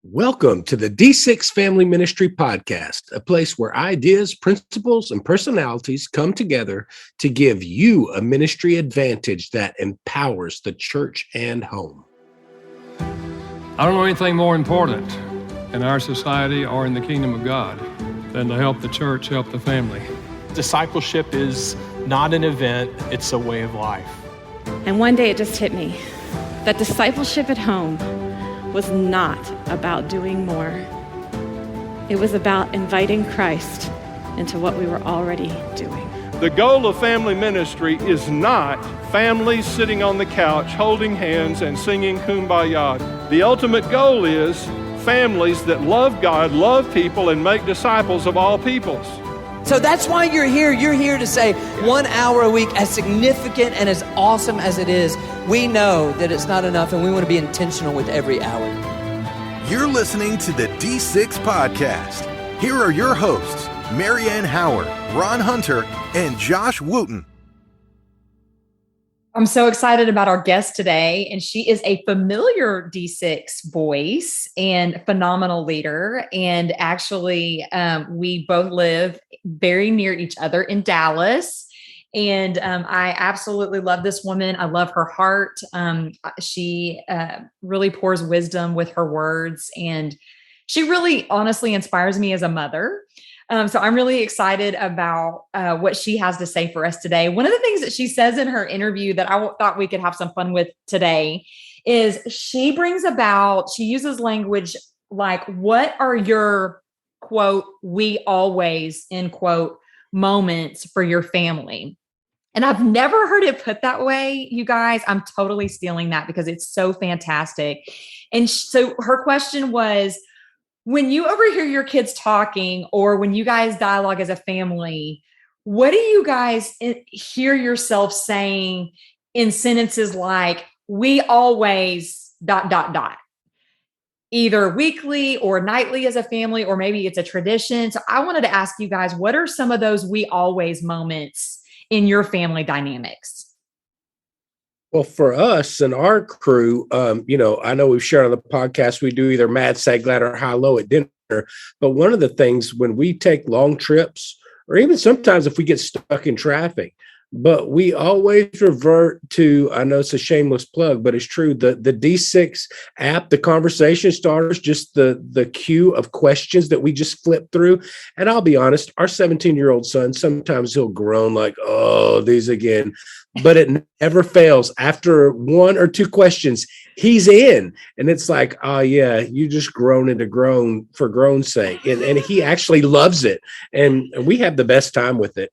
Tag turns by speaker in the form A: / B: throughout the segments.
A: Welcome to the D6 Family Ministry Podcast, a place where ideas, principles, and personalities come together to give you a ministry advantage that empowers the church and home.
B: I don't know anything more important in our society or in the kingdom of God than to help the church, help the family.
C: Discipleship is not an event, it's a way of life.
D: And one day it just hit me that discipleship at home was not about doing more. It was about inviting Christ into what we were already doing.
E: The goal of family ministry is not families sitting on the couch holding hands and singing Kumbaya. The ultimate goal is families that love God, love people, and make disciples of all peoples.
F: So that's why you're here. You're here to say 1 hour a week, as significant and as awesome as it is, we know that it's not enough and we want to be intentional with every hour.
G: You're listening to the D6 Podcast. Here are your hosts, Marianne Howard, Ron Hunter, and Josh Wooten.
H: I'm so excited about our guest today, and she is a familiar D6 voice and phenomenal leader. And actually, we both live very near each other in Dallas. And I absolutely love this woman. I love her heart. She really pours wisdom with her words, and she really honestly inspires me as a mother. So I'm really excited about what she has to say for us today. One of the things that she says in her interview that I thought we could have some fun with today is she uses language like, what are your, quote, we always, end quote, moments for your family? And I've never heard it put that way, you guys. I'm totally stealing that because it's so fantastic. And so her question was, when you overhear your kids talking or when you guys dialogue as a family, what do you guys hear yourself saying in sentences like, we always ... either weekly or nightly as a family, or maybe it's a tradition. So I wanted to ask you guys, what are some of those we always moments in your family dynamics?
A: Well, for us and our crew, I know we've shared on the podcast, we do either mad, sad, glad, or high-low at dinner. But one of the things when we take long trips, or even sometimes if we get stuck in traffic, but we always revert to, I know it's a shameless plug, but it's true, the D6 app, the conversation starters, just the queue of questions that we just flip through. And I'll be honest, our 17-year-old son, sometimes he'll groan like, oh, these again. But it never fails. After one or two questions, he's in. And it's like, oh, yeah, you just groan into groan for groan's sake. And he actually loves it. And we have the best time with it.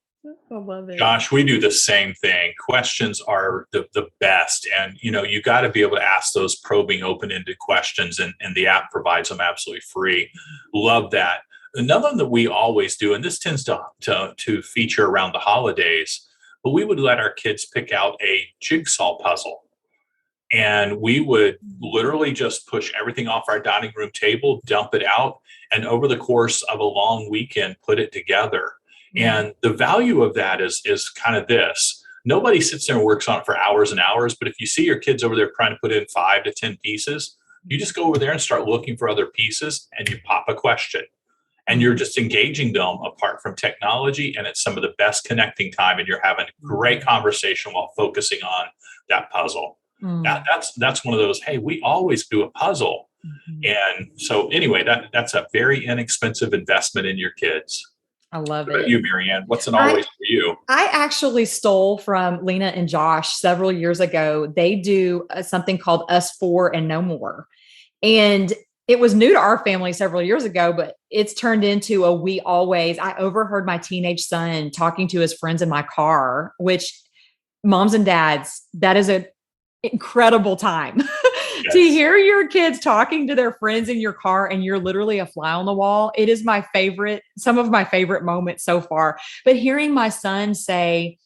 H: I love it.
I: Gosh, we do the same thing. Questions are the best. And, you got to be able to ask those probing, open-ended questions. And the app provides them absolutely free. Love that. Another one that we always do, and this tends to feature around the holidays, but we would let our kids pick out a jigsaw puzzle. And we would literally just push everything off our dining room table, dump it out, and over the course of a long weekend, put it together. And the value of that is kind of this. Nobody sits there and works on it for hours and hours, but if you see your kids over there trying to put in 5 to 10 pieces, you just go over there and start looking for other pieces and you pop a question. And you're just engaging them apart from technology, and it's some of the best connecting time, and you're having a great conversation while focusing on that puzzle. That's one of those, hey, we always do a puzzle. And so anyway, that's a very inexpensive investment in your kids.
H: I love
I: What about
H: it.
I: you, Marianne? What's an always for you?
H: I actually stole from Lena and Josh several years ago. They do something called Us Four and No More. And it was new to our family several years ago, but it's turned into a we always. I overheard my teenage son talking to his friends in my car, which moms and dads, that is an incredible time.
I: Yes.
H: To hear your kids talking to their friends in your car and you're literally a fly on the wall. It is some of my favorite moments so far. But hearing my son say,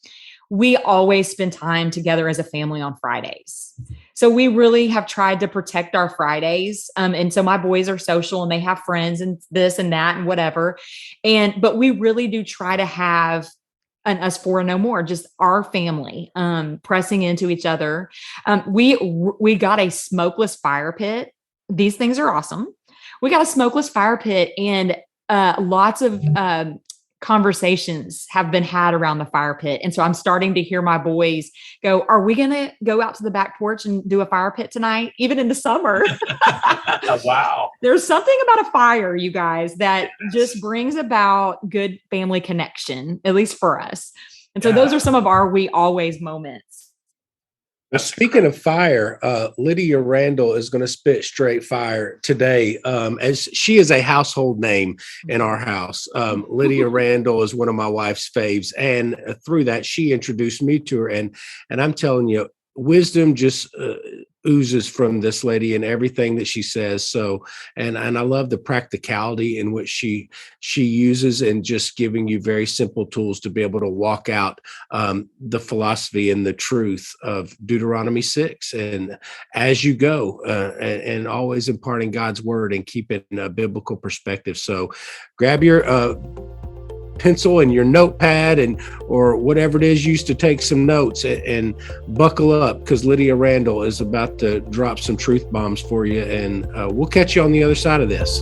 H: we always spend time together as a family on Fridays. So we really have tried to protect our Fridays. And so my boys are social and they have friends and this and that and whatever. But we really do try to have an Us Four and No More, just our family, pressing into each other. We got a smokeless fire pit. These things are awesome. we got a smokeless fire pit, and lots of conversations have been had around the fire pit. And so I'm starting to hear my boys go, are we going to go out to the back porch and do a fire pit tonight, even in the summer?
I: Wow.
H: There's something about a fire, you guys, that just brings about good family connection, at least for us. And so those are some of our we always moments.
A: Now, speaking of fire, Lydia Randall is going to spit straight fire today, as she is a household name in our house. Lydia Randall is one of my wife's faves, and through that, she introduced me to her. And I'm telling you, wisdom just oozes from this lady and everything that she says. So, and I love the practicality in which she uses, and just giving you very simple tools to be able to walk out the philosophy and the truth of Deuteronomy 6. And as you go, and always imparting God's word and keep it in a biblical perspective. So grab your pencil and your notepad or whatever it is used to take some notes, and buckle up, because Lydia Randall is about to drop some truth bombs for you, and we'll catch you on the other side of this.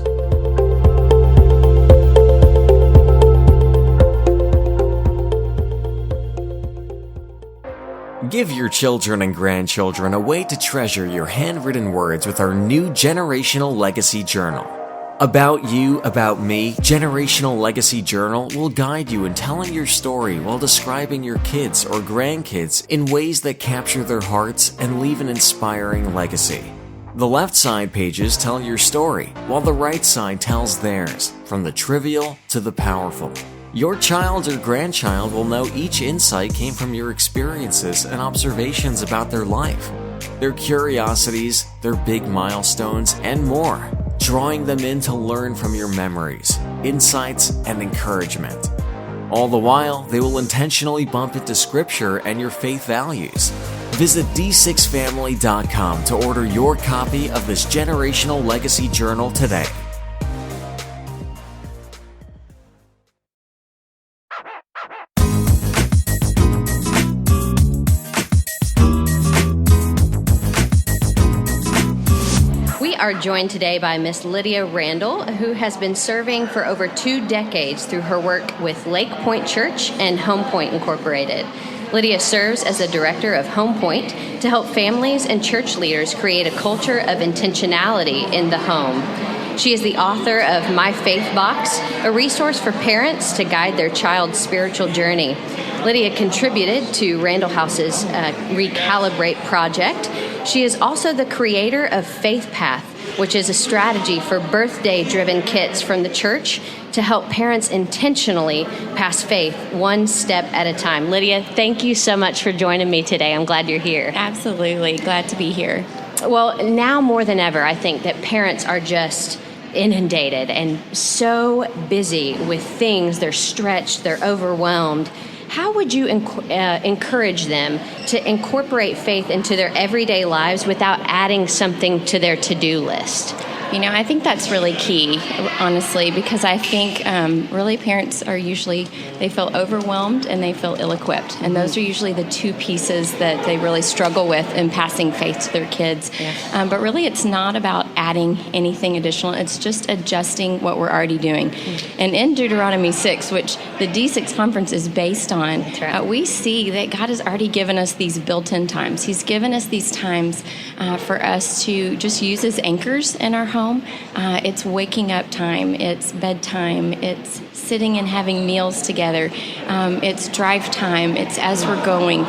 J: Give your children and grandchildren a way to treasure your handwritten words with our new Generational Legacy Journal. About You, About Me, Generational Legacy Journal will guide you in telling your story while describing your kids or grandkids in ways that capture their hearts and leave an inspiring legacy. The left side pages tell your story, while the right side tells theirs, from the trivial to the powerful. Your child or grandchild will know each insight came from your experiences and observations about their life, their curiosities, their big milestones, and more, drawing them in to learn from your memories, insights, and encouragement. All the while, they will intentionally bump into Scripture and your faith values. Visit d6family.com to order your copy of this Generational Legacy Journal today.
K: We are joined today by Miss Lydia Randall, who has been serving for over 2 decades through her work with Lake Point Church and Home Point Incorporated. Lydia serves as the director of Home Point to help families and church leaders create a culture of intentionality in the home. She is the author of My Faith Box, a resource for parents to guide their child's spiritual journey. Lydia contributed to Randall House's Recalibrate project. She is also the creator of Faith Path, which is a strategy for birthday-driven kits from the church to help parents intentionally pass faith one step at a time. Lydia, thank you so much for joining me today. I'm glad you're here.
L: Absolutely. Glad to be here.
K: Well, now more than ever, I think that parents are just inundated and so busy with things. They're stretched, they're overwhelmed. How would you encourage them to incorporate faith into their everyday lives without adding something to their to-do list?
L: You know, I think that's really key, honestly, because I think really parents are usually, they feel overwhelmed and they feel ill-equipped. And those are usually the two pieces that they really struggle with in passing faith to their kids. Yes. But really, it's not about adding anything additional. It's just adjusting what we're already doing. And in Deuteronomy 6, which the D6 conference is based on, right, we see that God has already given us these built-in times. He's given us these times for us to just use as anchors in our home. It's waking up time, it's bedtime, it's sitting and having meals together, it's drive time, it's as we're going.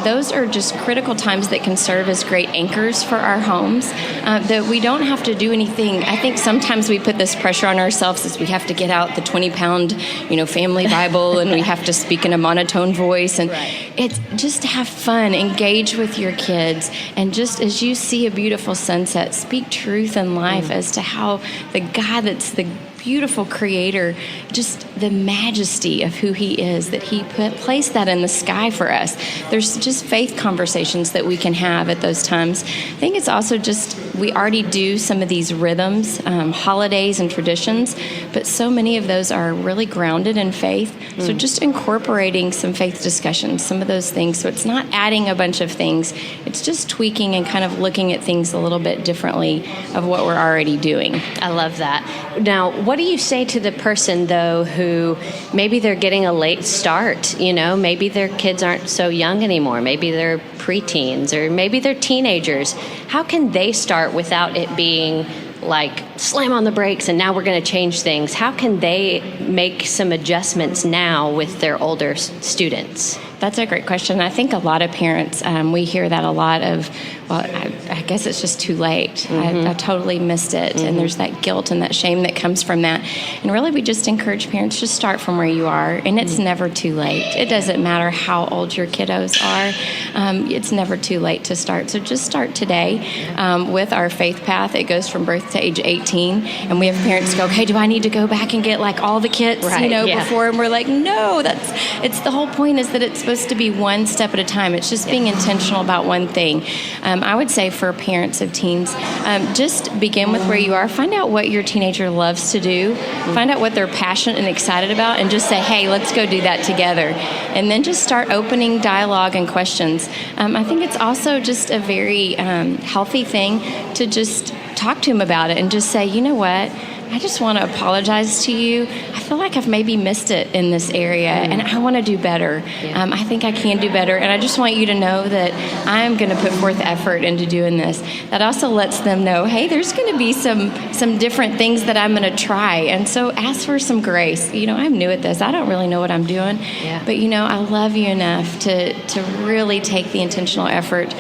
L: Those are just critical times that can serve as great anchors for our homes, that we don't have to do anything. I think sometimes we put this pressure on ourselves as we have to get out the 20-pound, family Bible, and we have to speak in a monotone voice, and it's just to have fun, engage with your kids, and just as you see a beautiful sunset, speak truth and life as to how the God that's the beautiful creator, just the majesty of who he is, that he placed that in the sky for us. There's just faith conversations that we can have at those times. I think it's also just we already do some of these rhythms, holidays and traditions, but so many of those are really grounded in faith. So just incorporating some faith discussions, some of those things. So it's not adding a bunch of things. It's just tweaking and kind of looking at things a little bit differently of what we're already doing.
K: I love that. Now, what do you say to the person, though, who maybe they're getting a late start? You know, maybe their kids aren't so young anymore. Maybe they're preteens or maybe they're teenagers. How can they start without it being like slam on the brakes and now we're going to change things? How can they make some adjustments now with their older students?
L: That's a great question. I think a lot of parents, we hear that a lot of, well, I guess it's just too late. I totally missed it. And there's that guilt and that shame that comes from that. And really, we just encourage parents to start from where you are. And it's never too late. It doesn't matter how old your kiddos are. It's never too late to start. So just start today with our faith path. It goes from birth to age 18. And we have parents go, okay, do I need to go back and get like all the kits, before? And we're like, no, it's the whole point is that it's supposed to be one step at a time. It's just being intentional about one thing. I would say for parents of teens, just begin with where you are. Find out what your teenager loves to do. Find out what they're passionate and excited about, and just say, hey, let's go do that together. And then just start opening dialogue and questions. I think it's also just a very healthy thing to just talk to them about it and just say, you know what? I just want to apologize to you. I feel like I've maybe missed it in this area, and I want to do better. I think I can do better, and I just want you to know that I'm going to put forth effort into doing this. That also lets them know, hey, there's going to be some different things that I'm going to try, and so ask for some grace. You know, I'm new at this. I don't really know what I'm doing, but, you know, I love you enough to really take the intentional effort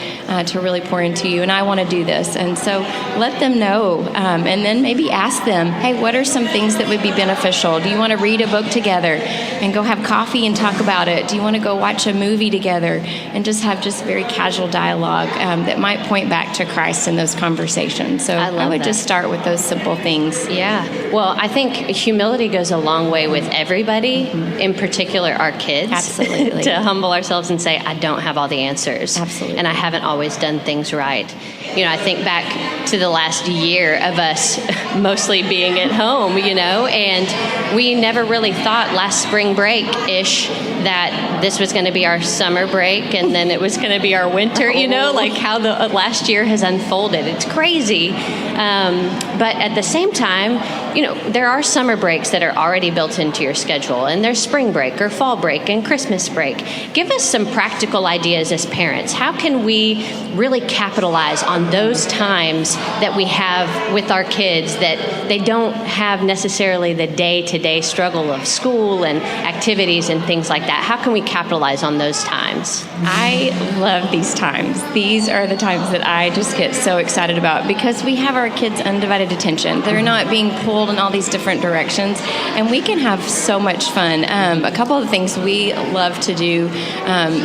L: to really pour into you, and I want to do this. And so let them know, and then maybe ask them, hey, what are some things that would be beneficial? Do you want to read a book together and go have coffee and talk about it? Do you want to go watch a movie together and just have just very casual dialogue that might point back to Christ in those conversations? So I would just start with those simple things.
K: Yeah. Well, I think humility goes a long way with everybody, in particular our kids.
L: Absolutely.
K: To humble ourselves and say, I don't have all the answers.
L: Absolutely.
K: And I haven't always done things right. You know, I think back to the last year of us mostly being at home, you know, and we never really thought last spring break-ish that this was going to be our summer break and then it was going to be our winter, you know, like how the last year has unfolded. It's crazy. But at the same time, you know, there are summer breaks that are already built into your schedule, and there's spring break or fall break and Christmas break. Give us some practical ideas as parents. How can we really capitalize on those times that we have with our kids that they don't have necessarily the day-to-day struggle of school and activities and things like that? How can we capitalize on those times?
L: I love these times. These are the times that I just get so excited about because we have our kids' undivided attention. They're not being pulled in all these different directions, and we can have so much fun. A couple of things we love to do,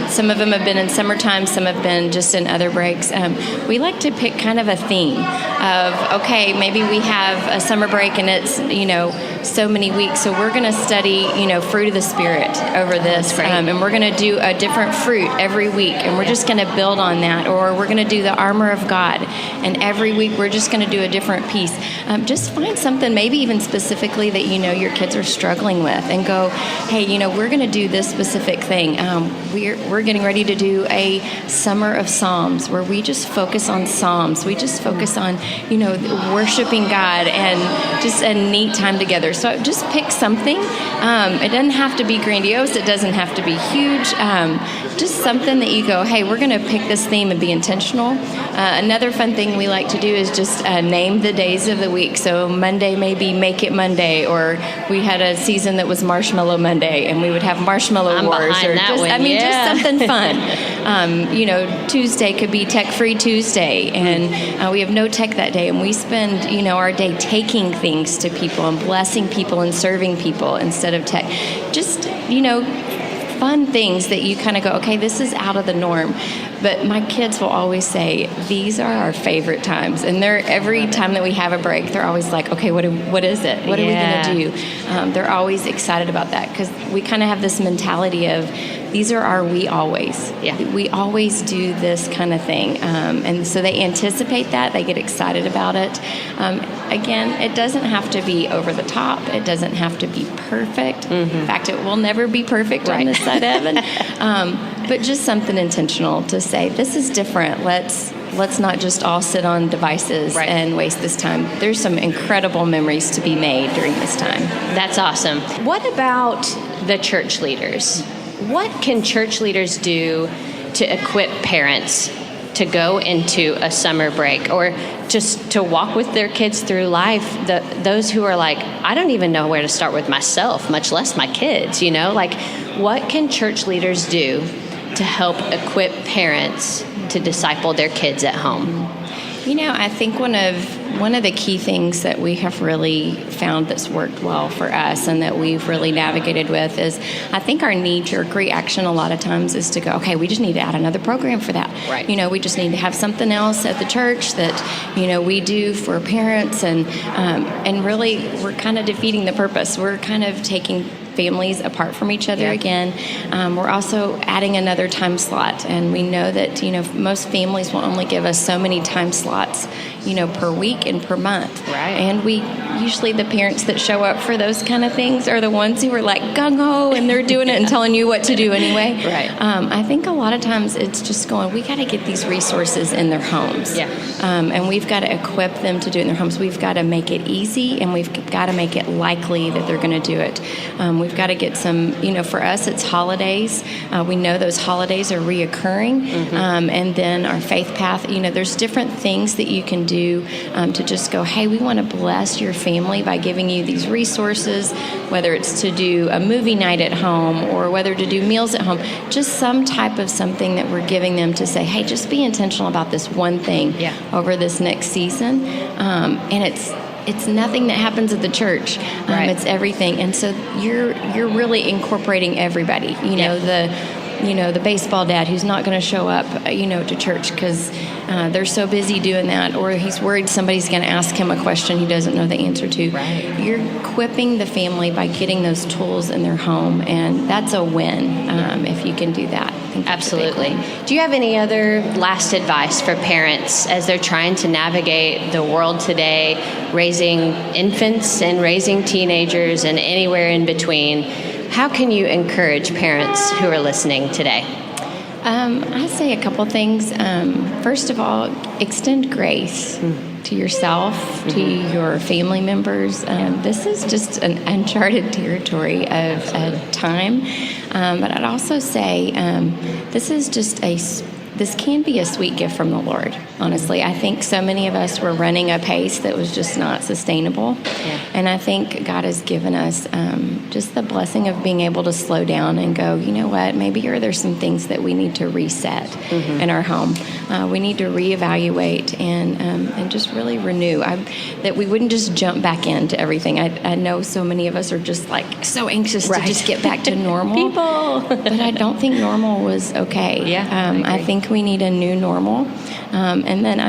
L: some of them have been in summertime, some have been just in other breaks. We like to pick kind of a theme of, okay, maybe we have a summer break and it's, you know, so many weeks, so we're going to study, you know, fruit of the Spirit over this, and we're going to do a different fruit every week, and we're just going to build on that, or we're going to do the armor of God, and every week we're just going to do a different piece. Just find something, maybe even specifically that you know your kids are struggling with, and go, hey, you know, we're going to do this specific thing. We're getting ready to do a summer of Psalms where we just focus on Psalms. We just focus on, you know, worshiping God and just a neat time together. So just pick something. It doesn't have to be grandiose. It doesn't have to be huge. Just something that you go, hey, we're going to pick this theme and be intentional. Another fun thing we like to do is just name the days of the week. So Monday maybe Make It Monday, or we had a season that was Marshmallow Monday, and we would have Marshmallow Wars. Or just, just something fun. You know, Tuesday could be Tech Free Tuesday, and we have no tech that day, and we spend, you know, our day taking things to people and blessing people and serving people instead of tech. Just, you know, fun things that you kind of go, okay, this is out of the norm. But my kids will always say, these are our favorite times. And every time that we have a break, they're always like, okay, what is it? What are we going to do? They're always excited about that because we kind of have this mentality of, these are our we always. Yeah. We always do this kind of thing. And so they anticipate that. They get excited about it. Again, it doesn't have to be over the top. It doesn't have to be perfect. Mm-hmm. In fact, it will never be perfect on this side of heaven. But just something intentional to say, this is different. Let's not just all sit on devices and waste this time. There's some incredible memories to be made during this time.
K: That's awesome. What about the church leaders? What can church leaders do to equip parents to go into a summer break or just to walk with their kids through life? Those who are like, I don't even know where to start with myself, much less my kids, like what can church leaders do to help equip parents to disciple their kids at home?
L: I think one of the key things that we have really found that's worked well for us and that we've really navigated with is, I think our knee-jerk reaction a lot of times is to go, okay, we just need to add another program for that. Right. We just need to have something else at the church that, we do for parents, and really we're kind of defeating the purpose. We're kind of taking families apart from each other again. We're also adding another time slot, and we know that most families will only give us so many time slots per week and per month. Right. And we usually, the parents that show up for those kind of things are the ones who are like gung-ho and they're doing it and telling you what to do anyway. Right. I think a lot of times it's just going, we got to get these resources in their homes. Yeah. And we've got to equip them to do it in their homes. We've got to make it easy, and we've got to make it likely that they're going to do it. We've got to get some, for us it's holidays. We know those holidays are reoccurring. Mm-hmm. And then our faith path, there's different things that you can do to just go, hey, we want to bless your family by giving you these resources, whether it's to do a movie night at home or whether to do meals at home, just some type of something that we're giving them to say, hey, just be intentional about this one thing over this next season. And it's nothing that happens at the church. It's everything. And so you're really incorporating everybody, the baseball dad who's not going to show up, to church because they're so busy doing that, or he's worried somebody's going to ask him a question he doesn't know the answer to. Right. You're equipping the family by getting those tools in their home, and that's a win if you can do that.
K: Absolutely. Do you have any other last advice for parents as they're trying to navigate the world today, raising infants and raising teenagers and anywhere in between? How can you encourage parents who are listening today?
L: I'd say a couple things. First of all, extend grace to yourself, to your family members. This is just an uncharted territory of time. But I'd also say this can be a sweet gift from the Lord, honestly. I think so many of us were running a pace that was just not sustainable. Yeah. And I think God has given us just the blessing of being able to slow down and go, you know what, maybe there's some things that we need to reset in our home. We need to reevaluate and just really renew. That we wouldn't just jump back into everything. I know so many of us are just like so anxious to just get back to normal.
K: People.
L: But I don't think normal was okay. Yeah, I think we need a new normal. And then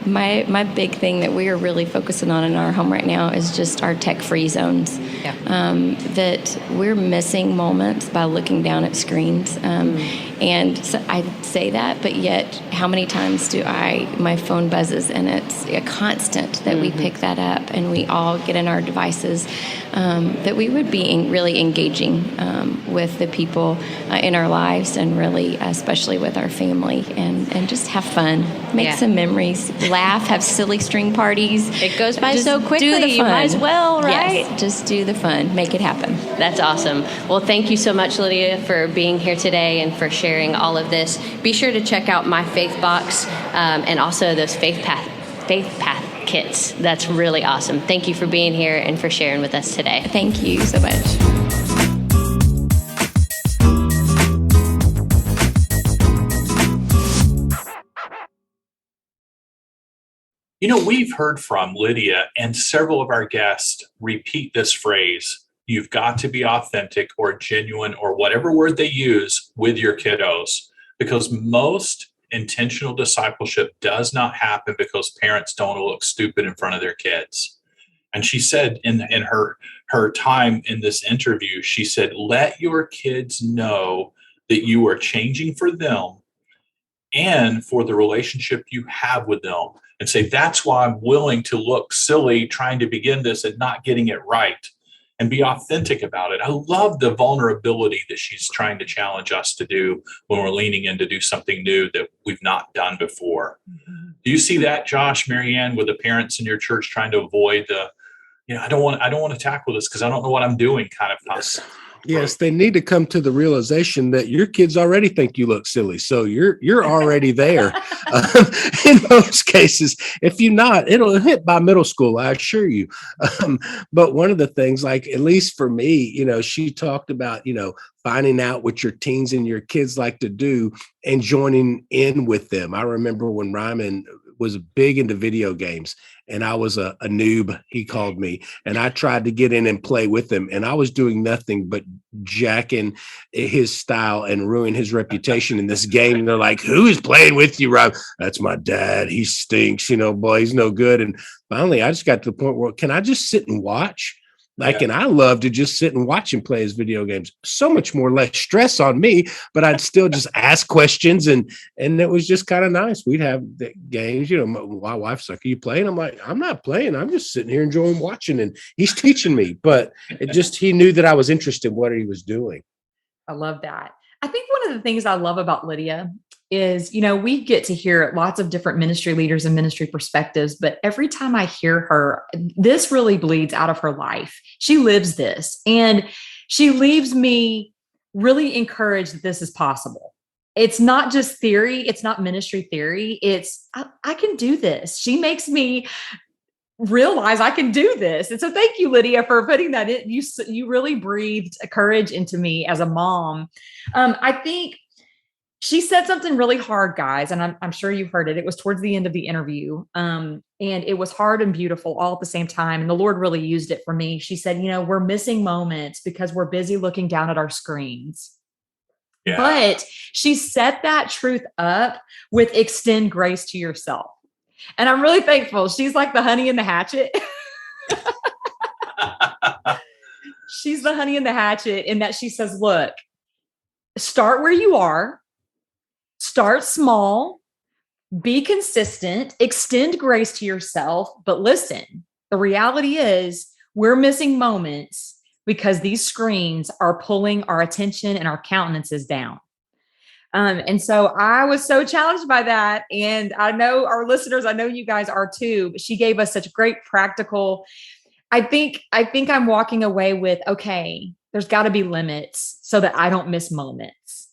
L: my big thing that we are really focusing on in our home right now is just our tech-free zones. Yeah. That we're missing moments by looking down at screens. And so I say that, but yet how many times my phone buzzes, and it's a constant that we pick that up and we all get in our devices, that we would be really engaging with the people in our lives, and really especially with our family, and just have fun, make some memories, laugh, have silly string parties.
K: It goes by so quickly.
L: Do the fun.
K: You might as well, right?
L: Yes, just do the fun. Make it happen.
K: That's awesome. Well, thank you so much, Lydia, for being here today and for sharing all of this. Be sure to check out My Faith Box and also those Faith Path kits. That's really awesome. Thank you for being here and for sharing with us today.
L: Thank you so much.
I: We've heard from Lydia, and several of our guests repeat this phrase: you've got to be authentic or genuine or whatever word they use with your kiddos. because most intentional discipleship does not happen because parents don't look stupid in front of their kids. And she said in her time in this interview, she said, let your kids know that you are changing for them and for the relationship you have with them, and say, that's why I'm willing to look silly trying to begin this and not getting it right, and be authentic about it. I love the vulnerability that she's trying to challenge us to do when we're leaning in to do something new that we've not done before. Mm-hmm. Do you see that, Josh, Marianne, with the parents in your church trying to avoid the, I don't want to tackle this because I don't know what I'm doing kind of thing?
A: Yes, they need to come to the realization that your kids already think you look silly. So you're already there. In most cases, if you're not, it'll hit by middle school, I assure you. But one of the things, like, at least for me, she talked about, finding out what your teens and your kids like to do and joining in with them. I remember when Ryman was big into video games and I was a noob, he called me, and I tried to get in and play with him, and I was doing nothing but jacking his style and ruin his reputation in this game. And they're like, who is playing with you, Rob? That's my dad. He stinks, boy, he's no good. And finally I just got to the point where, can I just sit and watch? And I love to just sit and watch him play his video games. So much more less stress on me, but I'd still just ask questions, and it was just kind of nice. We'd have the games, my wife's like, are you playing? I'm like, I'm not playing. I'm just sitting here enjoying watching, and he's teaching me. But he knew that I was interested in what he was doing.
H: I love that. I think one of the things I love about Lydia is, we get to hear lots of different ministry leaders and ministry perspectives, but every time I hear her, this really bleeds out of her life. She lives this, and she leaves me really encouraged that this is possible. It's not just theory. It's not ministry theory. It's, I can do this. She makes me realize I can do this. And so thank you, Lydia, for putting that in. You really breathed courage into me as a mom. I think she said something really hard, guys, and I'm sure you heard it. It was towards the end of the interview, and it was hard and beautiful all at the same time. And the Lord really used it for me. She said, we're missing moments because we're busy looking down at our screens. Yeah. But she set that truth up with extend grace to yourself. And I'm really thankful. She's like the honey in the hatchet. She's the honey in the hatchet in that she says, look, start where you are. Start small, be consistent, extend grace to yourself. But listen, the reality is we're missing moments because these screens are pulling our attention and our countenances down. And so I was so challenged by that. And I know our listeners, I know you guys are too, but she gave us such great practical. I think I'm walking away with, okay, there's got to be limits so that I don't miss moments.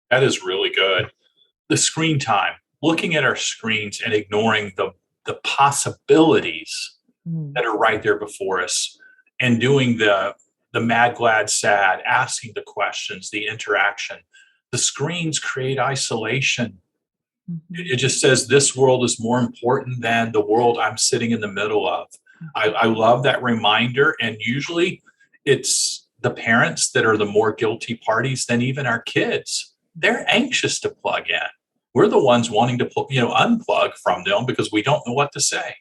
I: That is really good. The screen time, looking at our screens and ignoring the possibilities that are right there before us, and doing the mad, glad, sad, asking the questions, the interaction. The screens create isolation. Mm-hmm. It just says this world is more important than the world I'm sitting in the middle of. Mm-hmm. I love that reminder. And usually it's the parents that are the more guilty parties than even our kids. They're anxious to plug in. We're the ones wanting to unplug from them because we don't know what to say.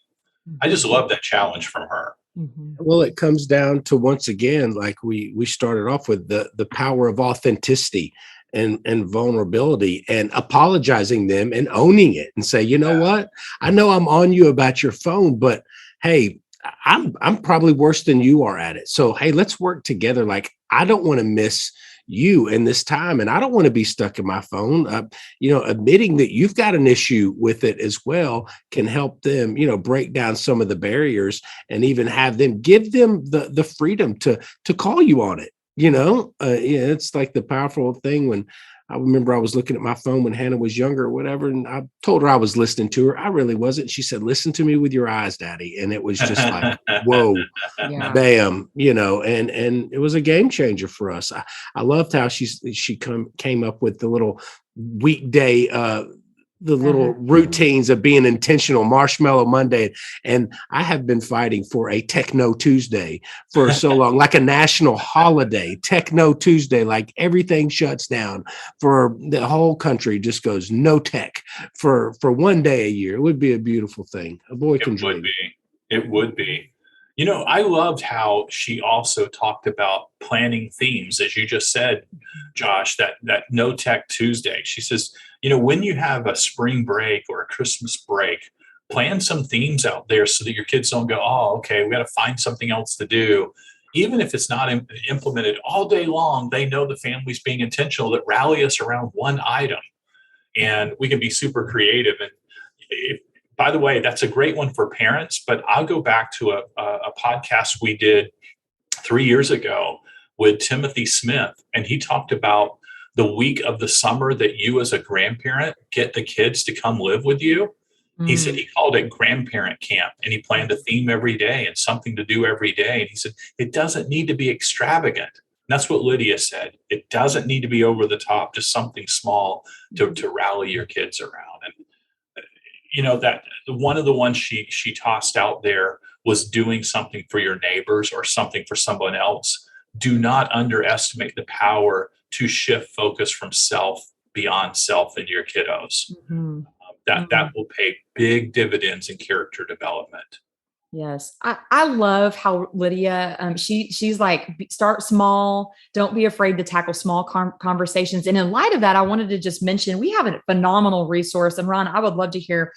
I: Mm-hmm. I just love that challenge from her.
A: Mm-hmm. Well, it comes down to, once again, like we started off with, the power of authenticity and vulnerability, and apologizing them and owning it and say, what? I know I'm on you about your phone, but hey, I'm probably worse than you are at it. So, hey, let's work together. Like, I don't want to miss you in this time, and I don't want to be stuck in my phone. Admitting that you've got an issue with it as well can help them, break down some of the barriers, and even give them the freedom to call you on it. It's like the powerful thing when I remember I was looking at my phone when Hannah was younger or whatever, and I told her I was listening to her. I really wasn't. She said, listen to me with your eyes, Daddy. And it was just like, whoa, bam, and it was a game changer for us. I loved how she came up with the little weekday the little routines of being intentional. Marshmallow Monday. And I have been fighting for a Techno Tuesday for so long, like a national holiday, Techno Tuesday, like everything shuts down for the whole country, just goes no tech for one day a year. It would be a beautiful thing. A boy can dream.
I: It would be. You know, I loved how she also talked about planning themes, as you just said, Josh, that No Tech Tuesday. She says, you know, when you have a spring break or a Christmas break, plan some themes out there so that your kids don't go, oh, okay, we got to find something else to do. Even if it's not implemented all day long, they know the family's being intentional, that rally us around one item. And we can be super creative. And by the way, that's a great one for parents, but I'll go back to a podcast we did 3 years ago with Timothy Smith, and he talked about the week of the summer that you as a grandparent get the kids to come live with you. He said he called it grandparent camp, and he planned a theme every day and something to do every day. And he said, it doesn't need to be extravagant. And that's what Lydia said. It doesn't need to be over the top, just something small to rally your kids around. And you know, that one of the ones she tossed out there was doing something for your neighbors or something for someone else. Do not underestimate the power to shift focus from self beyond self in your kiddos. That will pay big dividends in character development.
H: Yes. I love how Lydia, she's like, start small, don't be afraid to tackle small conversations. And in light of that, I wanted to just mention, we have a phenomenal resource. And Ron, I would love to hear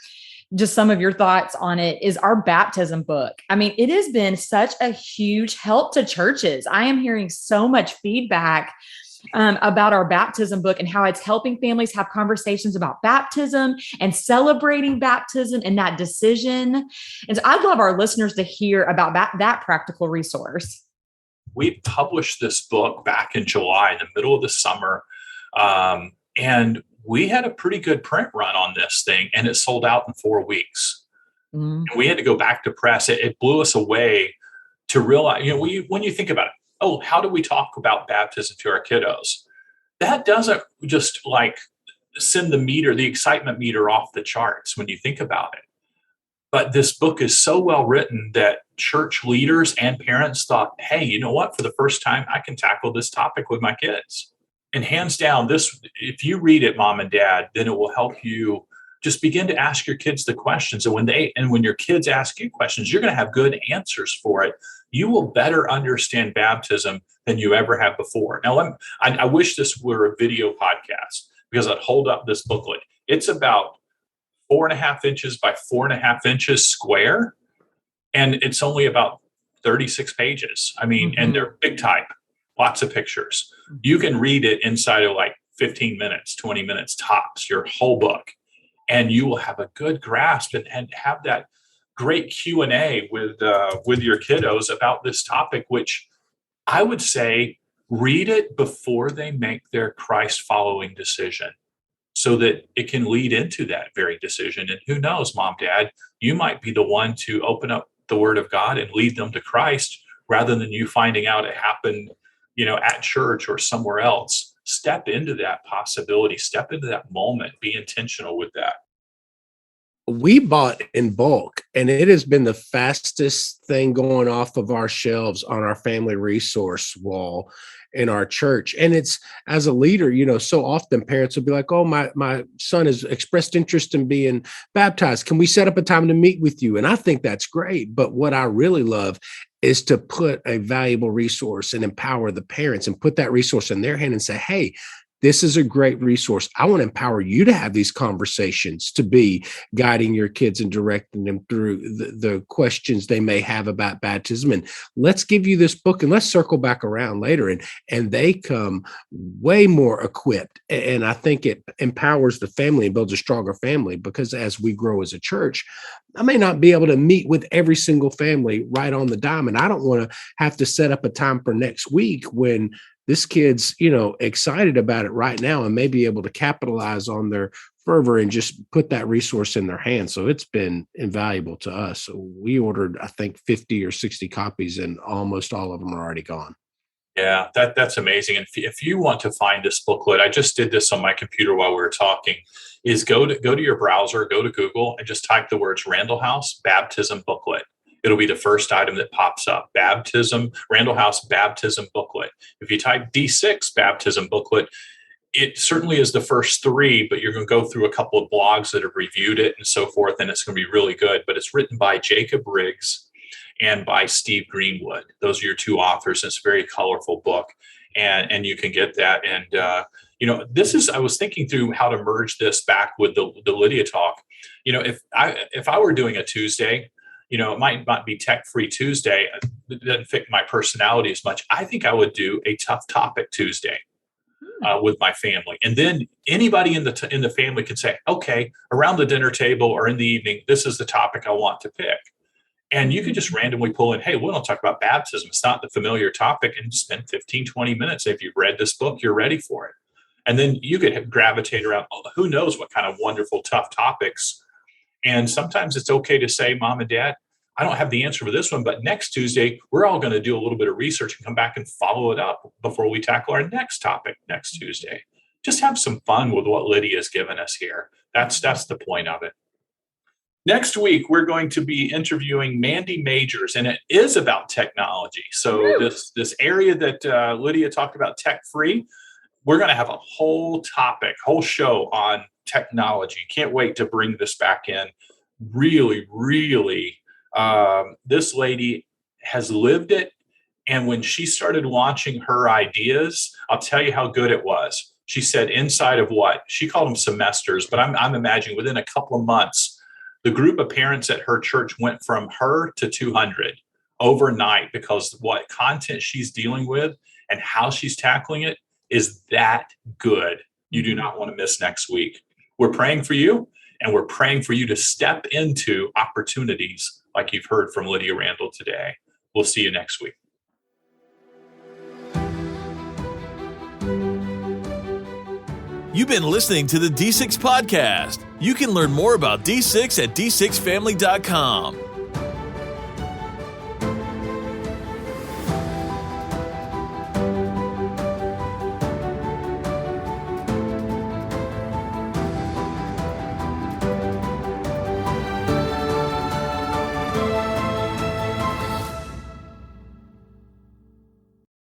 H: just some of your thoughts on it, is our baptism book. I mean, it has been such a huge help to churches. I am hearing so much feedback about our baptism book and how it's helping families have conversations about baptism and celebrating baptism and that decision. And so I'd love our listeners to hear about that practical resource.
I: We published this book back in July, in the middle of the summer. And we had a pretty good print run on this thing, and it sold out in 4 weeks. And we had to go back to press. It blew us away to realize, you know, when you think about it, oh, how do we talk about baptism to our kiddos? That doesn't just like send the excitement meter off the charts when you think about it. But this book is so well written that church leaders and parents thought, hey, you know what? For the first time, I can tackle this topic with my kids. And hands down, if you read it, mom and dad, then it will help you just begin to ask your kids the questions. And when your kids ask you questions, you're going to have good answers for it. You will better understand baptism than you ever have before. Now, I wish this were a video podcast, because I'd hold up this booklet. It's about 4.5 inches by 4.5 inches square, and it's only about 36 pages. I mean, and they're big type, lots of pictures. You can read it inside of like 15 minutes, 20 minutes tops, your whole book, and you will have a good grasp and have that great Q&A with your kiddos about this topic, which I would say read it before they make their Christ following decision, so that it can lead into that very decision. And who knows, mom, dad, you might be the one to open up the word of God and lead them to Christ, rather than you finding out it happened, you know, at church or somewhere else. Step into that possibility, step into that moment, be intentional with that.
A: We bought in bulk, and it has been the fastest thing going off of our shelves on our family resource wall in our church. And it's, as a leader, you know, so often parents will be like, oh, my son has expressed interest in being baptized. Can we set up a time to meet with you? And I think that's great. But what I really love is to put a valuable resource and empower the parents and put that resource in their hand and say, hey, this is a great resource. I want to empower you to have these conversations, to be guiding your kids and directing them through the questions they may have about baptism. And let's give you this book, and let's circle back around later. And they come way more equipped. And I think it empowers the family and builds a stronger family, because as we grow as a church, I may not be able to meet with every single family right on the dime. And I don't want to have to set up a time for next week when this kid's, you know, excited about it right now and may be able to capitalize on their fervor and just put that resource in their hands. So it's been invaluable to us. So we ordered, I think, 50 or 60 copies, and almost all of them are already gone.
I: Yeah, that's amazing. And if you want to find this booklet, I just did this on my computer while we were talking, is go to your browser, go to Google and just type the words Randall House Baptism Booklet. It'll be the first item that pops up. Randall House Baptism Booklet. If you type D6 Baptism Booklet, it certainly is the first three, but you're going to go through a couple of blogs that have reviewed it and so forth, and it's going to be really good. But it's written by Jacob Riggs and by Steve Greenwood. Those are your two authors. It's a very colorful book, and you can get that. And I was thinking through how to merge this back with the Lydia talk. If I were doing a Tuesday, it might not be Tech-Free Tuesday. It doesn't fit my personality as much. I think I would do a Tough Topic Tuesday with my family, and then anybody in the family can say, "Okay, around the dinner table or in the evening, this is the topic I want to pick." And you can just randomly pull in, hey, we don't talk about baptism. It's not the familiar topic, and spend 15, 20 minutes. If you've read this book, you're ready for it. And then you could gravitate around, who knows what kind of wonderful, tough topics. And sometimes it's okay to say, Mom and Dad, I don't have the answer for this one, but next Tuesday, we're all going to do a little bit of research and come back and follow it up before we tackle our next topic next Tuesday. Just have some fun with what Lydia has given us here. That's the point of it. Next week, we're going to be interviewing Mandy Majors, and it is about technology. So this area that Lydia talked about, tech-free, we're going to have a whole show on technology. Can't wait to bring this back in. Really, really, this lady has lived it. And when she started launching her ideas, I'll tell you how good it was. She said inside of she called them semesters, but I'm imagining within a couple of months, the group of parents at her church went from her to 200 overnight, because what content she's dealing with and how she's tackling it is that good. You do not want to miss next week. We're praying for you, and we're praying for you to step into opportunities like you've heard from Lydia Randall today. We'll see you next week.
M: You've been listening to the D6 Podcast. You can learn more about D6 at d6family.com.